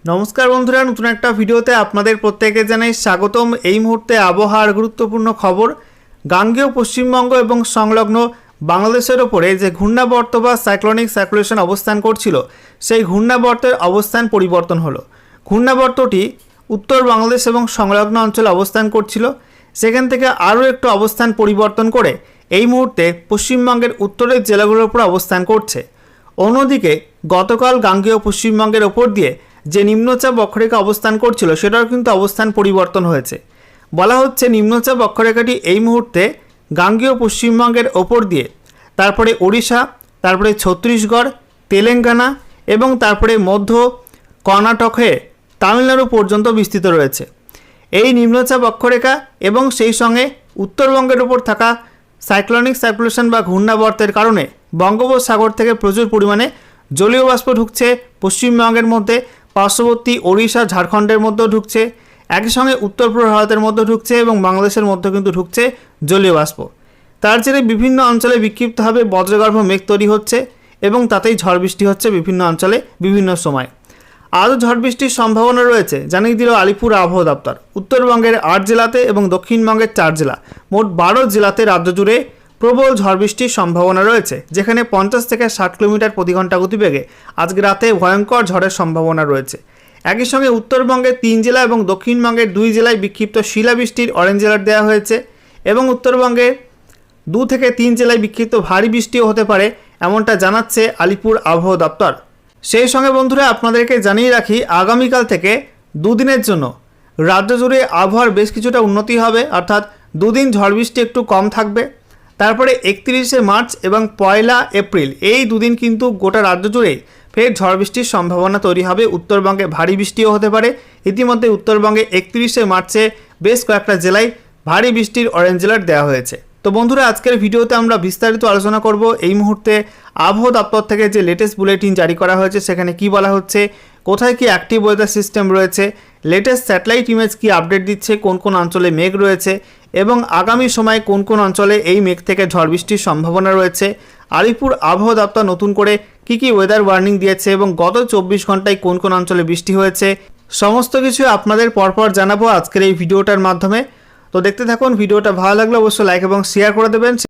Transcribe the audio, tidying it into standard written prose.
নমস্কার বন্ধুরা, নতুন একটা ভিডিওতে আপনাদের প্রত্যেককে জানাই স্বাগতম। এই মুহূর্তে আবহাওয়ার গুরুত্বপূর্ণ খবর। গাঙ্গেয় পশ্চিমবঙ্গ এবং সংলগ্ন বাংলাদেশের ওপরে যে ঘূর্ণাবর্ত বা সাইক্লোনিক সার্কুলেশন অবস্থান করছিল, সেই ঘূর্ণাবর্তের অবস্থান পরিবর্তন হলো। ঘূর্ণাবর্তটি উত্তর বাংলাদেশ এবং সংলগ্ন অঞ্চলে অবস্থান করছিল, সেখান থেকে আরও একটু অবস্থান পরিবর্তন করে এই মুহূর্তে পশ্চিমবঙ্গের উত্তরের জেলাগুলোর উপর অবস্থান করছে। অন্যদিকে গতকাল গাঙ্গেয় পশ্চিমবঙ্গের ওপর দিয়ে যে নিম্নচাপ অক্ষরেখা অবস্থান করছিল, সেটার কিন্তু অবস্থান পরিবর্তন হয়েছে। বলা হচ্ছে নিম্নচাপ অক্ষরেখাটি এই মুহূর্তে গাঙ্গেয় পশ্চিমবঙ্গের ওপর দিয়ে তারপরে ওড়িশা, তারপরে ছত্তিশগড়, তেলেঙ্গানা এবং তারপরে মধ্য কর্ণাটক হয়ে তামিলনাড়ু পর্যন্ত বিস্তৃত রয়েছে। এই নিম্নচাপ অক্ষরেখা এবং সেই সঙ্গে উত্তরবঙ্গের ওপর থাকা সাইক্লোনিক সার্কুলেশন বা ঘূর্ণাবর্তের কারণে বঙ্গোপসাগর থেকে প্রচুর পরিমাণে জলীয় বাষ্প ঢুকছে পশ্চিমবঙ্গের মধ্যে, পার্শ্ববর্তী ওড়িশা, ঝাড়খণ্ডের মধ্যেও ঢুকছে, একই সঙ্গে উত্তর পূর্ব ভারতের মধ্যে ঢুকছে এবং বাংলাদেশের মধ্যে কিন্তু ঢুকছে জলীয় বাষ্প। তার জেরে বিভিন্ন অঞ্চলে বিক্ষিপ্তভাবে বজ্রগর্ভ মেঘ তৈরি হচ্ছে এবং তাতেই ঝড় বৃষ্টি হচ্ছে বিভিন্ন অঞ্চলে বিভিন্ন সময়। আজও ঝড় বৃষ্টির সম্ভাবনা রয়েছে জানিয়ে দিল আলিপুর আবহাওয়া দপ্তর। উত্তরবঙ্গের 8 জেলাতে এবং দক্ষিণবঙ্গের 4 জেলা, মোট 12 জেলাতে রাজ্য জুড়ে প্রবল ঝড় বৃষ্টির সম্ভাবনা রয়েছে, যেখানে 50 থেকে 60 কিলোমিটার প্রতি ঘন্টা গতিবেগে আজকে রাতে ভয়ঙ্কর ঝড়ের সম্ভাবনা রয়েছে। একই সঙ্গে উত্তরবঙ্গের 3 জেলা এবং দক্ষিণবঙ্গের 2 জেলায় বিক্ষিপ্ত শিলাবৃষ্টির অরেঞ্জ অ্যালার্ট দেওয়া হয়েছে এবং উত্তরবঙ্গের 2 থেকে 3 জেলায় বিক্ষিপ্ত ভারী বৃষ্টিও হতে পারে, এমনটা জানাচ্ছে আলিপুর আবহাওয়া দপ্তর। সেই সঙ্গে বন্ধুরা আপনাদেরকে জানিয়ে রাখি, আগামীকাল থেকে দুদিনের জন্য রাজ্য জুড়ে আবহাওয়ার বেশ কিছুটা উন্নতি হবে, অর্থাৎ দুদিন ঝড় বৃষ্টি একটু কম থাকবে। তারপরে 31শে মার্চ এবং 1লা এপ্রিল এই দুদিন কিন্তু গোটা রাজ্য জুড়ে ফের ঝড় বৃষ্টির সম্ভাবনা তৈরি হবে। উত্তরবঙ্গে ভারী বৃষ্টিও হতে পারে। ইতিমধ্যে উত্তরবঙ্গে 31শে মার্চে বেশ কয়েকটা জেলায় ভারী বৃষ্টির অরেঞ্জ অ্যালার্ট দেওয়া হয়েছে। তো বন্ধুরা, আজকের ভিডিওতে আমরা বিস্তারিত আলোচনা করব এই মুহূর্তে আবহাওয়া দপ্তর থেকে যে লেটেস্ট বুলেটিন জারি করা হয়েছে, সেখানে কি বলা হচ্ছে, কোথায় কি অ্যাক্টিভ ওয়েদার সিস্টেম রয়েছে, লেটেস্ট স্যাটেলাইট ইমেজ কি আপডেট দিচ্ছে, কোন কোন অঞ্চলে মেঘ রয়েছে এবং আগামী সময়ে কোন কোন অঞ্চলে এই মেঘ থেকে ঝড় বৃষ্টির সম্ভাবনা রয়েছে। আলিপুর আবহাওয়া দপ্তর নতুন করে কি কি ওয়েদার ওয়ার্নিং দিয়েছে এবং গত 24 ঘন্টায় কোন কোন অঞ্চলে বৃষ্টি হয়েছে, সমস্ত কিছু আপনাদের পরপর জানাবো আজকের এই ভিডিওটার মাধ্যমে। তো দেখতে থাকুন। ভিডিওটা ভালো লাগলে অবশ্যই লাইক এবং শেয়ার করে দেবেন।